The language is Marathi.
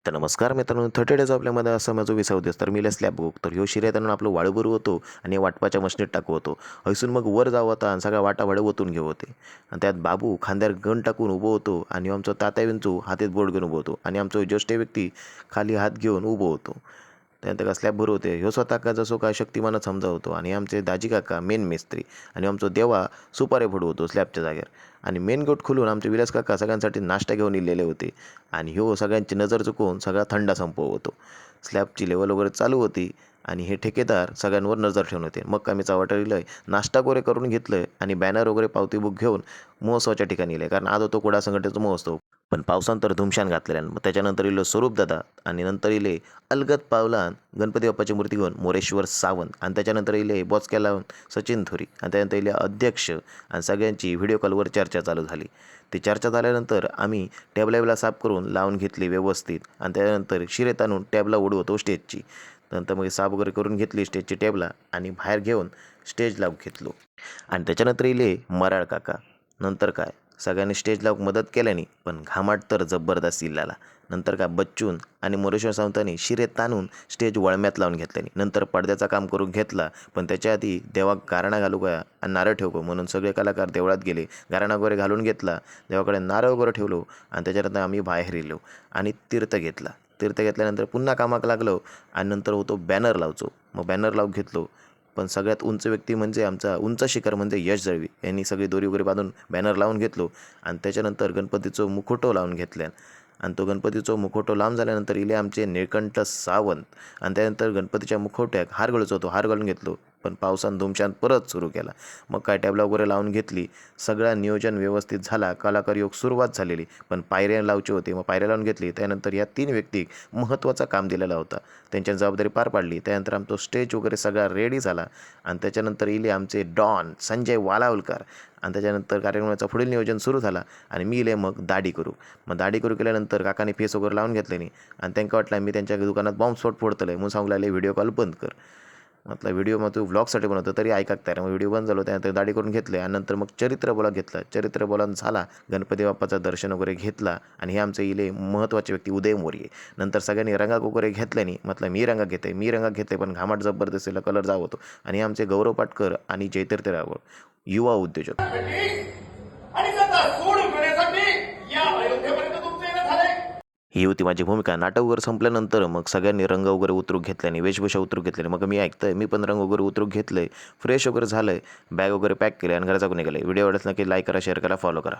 तर नमस्कार मित्रांनो, 30 डेज आपल्यामध्ये असं माझं विसावतेस तर मी स्लॅब बुक तर ह्यो शिऱ्या त्यांना आपलं वाळू बरू होतो आणि वाटपाच्या मशनीत टाकू होतो. हयसून मग वर जावं होता आणि सगळ्या वाटा वाडे ओतून घेऊ होते. आणि त्यात बाबू खांद्यावर गण टाकून उभं होतो आणि आमचं तात्या विंचू हातात बोट घेऊन उभं होतो आणि आमचं ज्येष्ठ व्यक्ती खाली हात घेऊन उभं होतो. त्यानंतर का स्लॅब भरू होते ह्यो स्वतः का जसो काय शक्तिमानच समजावतो आणि आमचे दाजी काका मेन मिस्त्री आणि आमचो देवा सुपारे फोडू होतो स्लॅबच्या जागेवर. आणि मेन गेट खोलून आमचे विलास काका सगळ्यांसाठी नाश्ता घेऊन इलेले होते आणि ह्यो सगळ्यांची नजर चुकवून सगळा थंडा संपव होतो. स्लॅबची लेवल वगैरे चालू होती आणि हे ठेकेदार सगळ्यांवर नजर ठेवून होते. मग आम्ही चावटलेलं नाश्ता गोरे करून घेतलं आणि बॅनर वगैरे पावती बुक घेऊन महोत्सवाच्या ठिकाणी इले कारण आज होतो कुडा संघटनेचा महोत्सव. पण पावसानंतर धुमशान घातलेल्या मग त्याच्यानंतर इलो स्वरूप दादा आणि नंतर इले अलगद पावलान गणपती बाप्पाची मूर्ती घेऊन मोरेश्वर सावंत आणि त्याच्यानंतर इले बॉचक्या लावून सचिन थोरी आणि त्यानंतर इले अध्यक्ष आणि सगळ्यांची व्हिडिओ कॉलवर चर्चा चालू झाली. ती चर्चा झाल्यानंतर आम्ही टॅबला साफ करून लावून घेतली व्यवस्थित आणि त्यानंतर शिरेत आणून टॅबला उडवतो स्टेजची. नंतर मग साफ वगैरे करून घेतली स्टेजची टॅबला आणि बाहेर घेऊन स्टेज लावून घेतलो. आणि त्याच्यानंतर इले मराळ काका. नंतर काय सगळ्यांनी स्टेज लावून मदत केल्याने पण घामाट तर जबरदस्त इल्लाला. नंतर का बच्चून आणि मोरेश्वर सावंतांनी शिरेत ताणून स्टेज वळम्यात लावून घेतल्याने नंतर पडद्याचा काम करून घेतला. पण त्याच्या आधी देवा गारणा घालू का आणि नारळ ठेवू म्हणून सगळे कलाकार देवळात गेले. गारणा वगैरे घालून घेतला, देवाकडे नारळ वगैरे ठेवलो आणि त्याच्यानंतर आम्ही बाहेर येलो आणि तीर्थ घेतला. तीर्थ घेतल्यानंतर पुन्हा कामाक लागलो आणि नंतर होतो बॅनर लावचो. मग बॅनर लावून घेतलो. पण सगळ्यात उंच व्यक्ती म्हणजे आमचा उंच शिखर म्हणजे यश दळवी यांनी सगळी दोरी वगैरे बांधून बॅनर लावून घेतलो आणि त्याच्यानंतर गणपतीचं मुखोटो लावून घेतल्यान आणि तो गणपतीचा मुखोटो लांब झाल्यानंतर इले आमचे निळकंठ सावंत आणि त्यानंतर गणपतीच्या मुखवट्याक हार घालूचो होतो हार घालून घेतलो. पण पावसान धुमशान परत सुरू केला. मग काय टॅबला वगैरे लावून घेतली. सगळा नियोजन व्यवस्थित झाला. कलाकार योग सुरुवात झालेली पण पायऱ्या लावची होती. मग पायऱ्या लावून घेतली. त्यानंतर या 3 व्यक्ती महत्त्वाचं काम दिलेला होता. त्यांच्या जबाबदारी पार पाडली. त्यानंतर आमचा स्टेज वगैरे सगळा रेडी झाला आणि त्याच्यानंतर इले आमचे डॉन संजय वालावलकर आणि त्याच्यानंतर कार्यक्रमाचं पुढील नियोजन सुरू झाला आणि मी इले मग दाढी करू. मग दाढी करू केल्यानंतर काकाने फेस वगैरे लावून घेतल्याने आणि त्यांना वाटलं मी त्यांच्या दुकानात बॉम्बस्फोट फोडतलं म्हणून सांगू लागले व्हिडिओ कॉल बंद कर. म्हटलं व्हिडिओ मग तू व्लॉगसाठी बनवतो तरी ऐकाक तयार. मग व्हिडिओ बंद झालो. त्यानंतर दाढी करून घेतले आणि नंतर मग चरित्र बोला घेतला. चरित्र बोलान झाला. गणपती बाप्पाचं दर्शन वगैरे घेतला आणि हे आमचे इले महत्त्वाचे व्यक्ती उदय मोर्ये. नंतर सगळ्यांनी रंगाक वगैरे घेतल्याने म्हटलं मी रंगाक घेते पण घामाट जबरदस्तीला कलर जाव होतो आणि आमचे गौरव पाटकर आणि जयतीर्थ रावळ युवा उद्योजक. ही होती माझी भूमिका. नाटक वगैरे संपल्यानंतर मग सगळ्यांनी रंग वगैरे उतरूक घेतल्याने वेशभूषा उतरूक घेतल्याने मग मी ऐकतंय मी पण रंग वगैरे उतरूक घेतलंय, फ्रेश वगैरे झालंय, बॅग वगैरे पॅक केले आणि घराचा निघाले. व्हिडिओ आवडला की लाईक करा, शेअर करा, फॉलो करा.